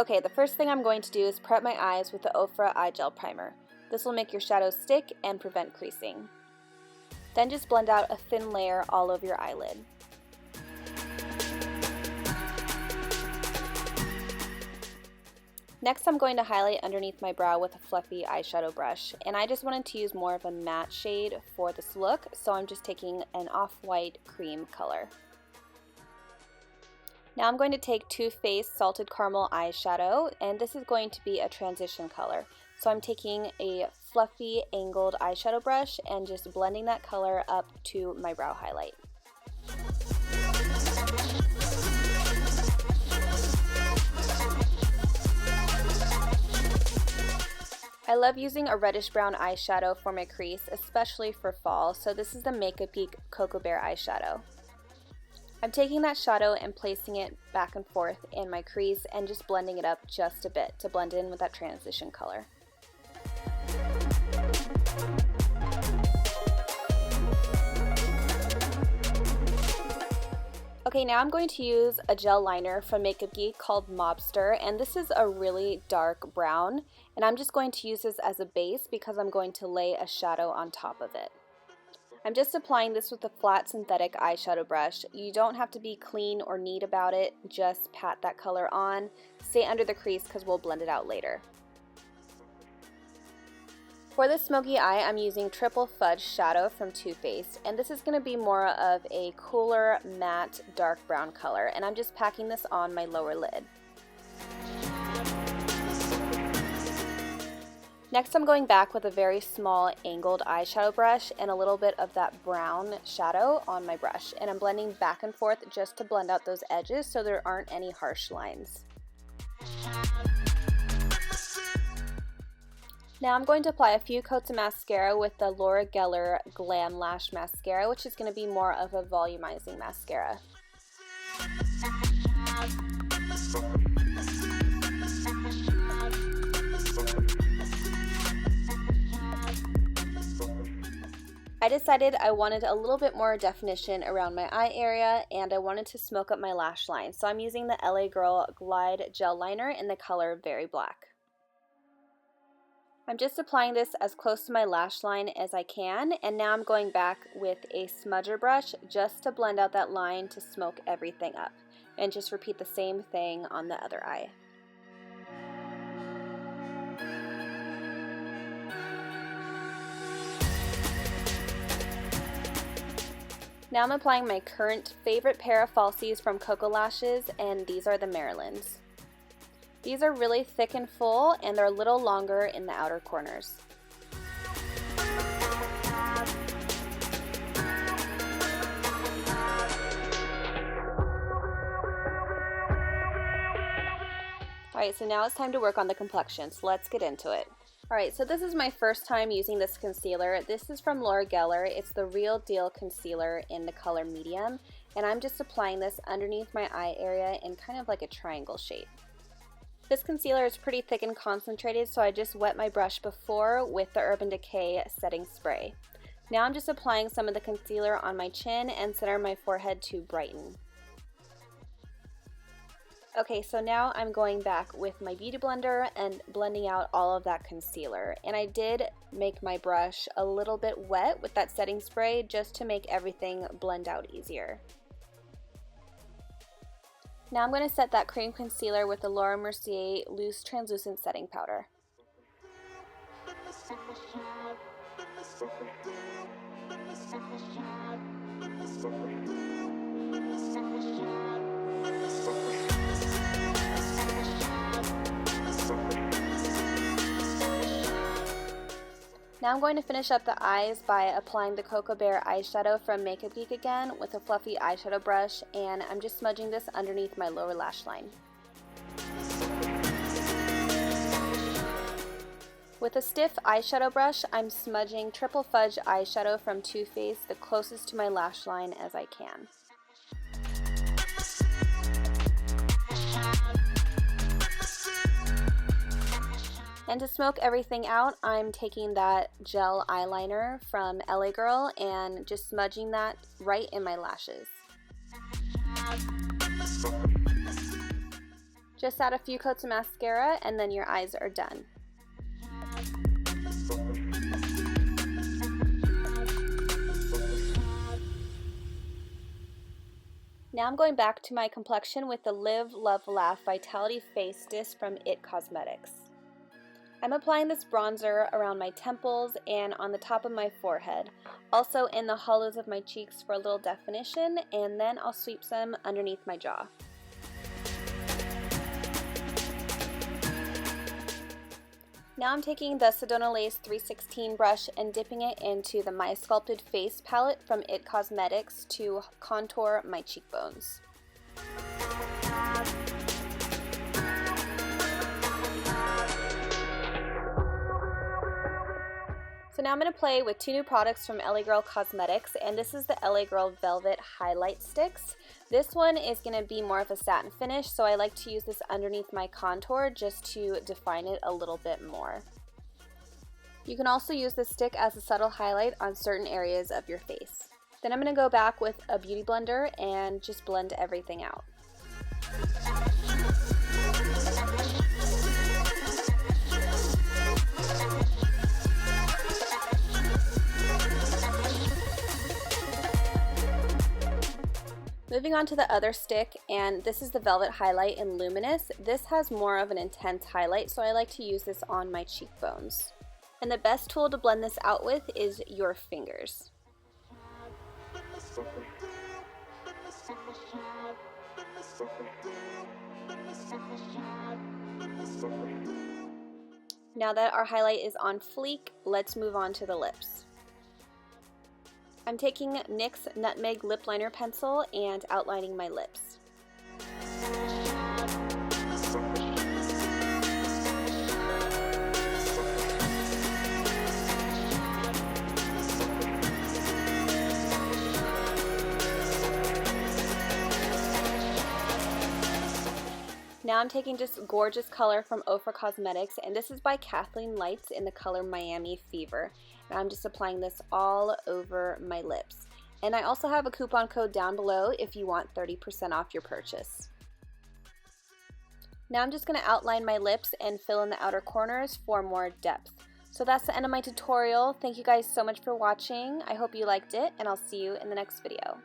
Okay, the first thing I'm going to do is prep my eyes with the OFRA Eye Gel Primer. This will make your shadows stick and prevent creasing. Then just blend out a thin layer all over your eyelid. Next, I'm going to highlight underneath my brow with a fluffy eyeshadow brush, and I just wanted to use more of a matte shade for this look, so I'm just taking an off-white cream color. Now I'm going to take Too Faced Salted Caramel eyeshadow, and this is going to be a transition color. So I'm taking a fluffy angled eyeshadow brush and just blending that color up to my brow highlight. I love using a reddish brown eyeshadow for my crease, especially for fall, so this is the MakeupGeek KoKo eyeshadow. I'm taking that shadow and placing it back and forth in my crease and just blending it up just a bit to blend in with that transition color. Okay, now I'm going to use a gel liner from MakeupGeek called Mobster, and this is a really dark brown, and I'm just going to use this as a base because I'm going to lay a shadow on top of it. I'm just applying this with a flat synthetic eyeshadow brush. You don't have to be clean or neat about it, just pat that color on, stay under the crease because we'll blend it out later. For this smoky eye, I'm using Triple Fudge Shadow from Too Faced, and this is going to be more of a cooler, matte, dark brown color, and I'm just packing this on my lower lid. Next, I'm going back with a very small angled eyeshadow brush and a little bit of that brown shadow on my brush, and I'm blending back and forth just to blend out those edges so there aren't any harsh lines. Now I'm going to apply a few coats of mascara with the Laura Geller Glam Lash Mascara, which is going to be more of a volumizing mascara. I decided I wanted a little bit more definition around my eye area and I wanted to smoke up my lash line. So I'm using the LA Girl Glide Gel Liner in the color Very Black. I'm just applying this as close to my lash line as I can, and now I'm going back with a smudger brush just to blend out that line to smoke everything up. And just repeat the same thing on the other eye. Now I'm applying my current favorite pair of falsies from KoKo lashes, and these are the Marilyns. These are really thick and full, and they're a little longer in the outer corners. Alright, so now it's time to work on the complexion, so let's get into it. Alright, so this is my first time using this concealer. This is from Laura Geller. It's the Real Deal Concealer in the color medium, and I'm just applying this underneath my eye area in kind of like a triangle shape. This concealer is pretty thick and concentrated, so I just wet my brush before with the Urban Decay setting spray. Now I'm just applying some of the concealer on my chin and center my forehead to brighten. Okay, so now I'm going back with my Beauty Blender and blending out all of that concealer. And I did make my brush a little bit wet with that setting spray just to make everything blend out easier. Now I'm going to set that cream concealer with the Laura Mercier Loose Translucent Setting Powder. Now I'm going to finish up the eyes by applying the KoKo eyeshadow from MakeupGeek again with a fluffy eyeshadow brush, and I'm just smudging this underneath my lower lash line. With a stiff eyeshadow brush, I'm smudging Triple Fudge eyeshadow from Too Faced the closest to my lash line as I can. And to smoke everything out, I'm taking that gel eyeliner from LA Girl and just smudging that right in my lashes. Just add a few coats of mascara and then your eyes are done. Now I'm going back to my complexion with the Live, Love, Laugh Vitality Face Disc from IT Cosmetics. I'm applying this bronzer around my temples and on the top of my forehead, also in the hollows of my cheeks for a little definition, and then I'll sweep some underneath my jaw. Now I'm taking the Sedona Lace 316 brush and dipping it into the My Sculpted Face palette from IT Cosmetics to contour my cheekbones. So now I'm going to play with two new products from LA Girl Cosmetics, and this is the LA Girl Velvet Highlight Sticks. This one is going to be more of a satin finish, so I like to use this underneath my contour just to define it a little bit more. You can also use this stick as a subtle highlight on certain areas of your face. Then I'm going to go back with a beauty blender and just blend everything out. Moving on to the other stick, and this is the Velvet Highlight in Luminous. This has more of an intense highlight, so I like to use this on my cheekbones. And the best tool to blend this out with is your fingers. Now that our highlight is on fleek, let's move on to the lips. I'm taking NYX Nutmeg Lip Liner Pencil and outlining my lips. Now I'm taking this gorgeous color from OFRA Cosmetics, and this is by Kathleen Lights in the color Miami Fever. And I'm just applying this all over my lips. And I also have a coupon code down below if you want 30% off your purchase. Now I'm just going to outline my lips and fill in the outer corners for more depth. So that's the end of my tutorial. Thank you guys so much for watching. I hope you liked it, and I'll see you in the next video.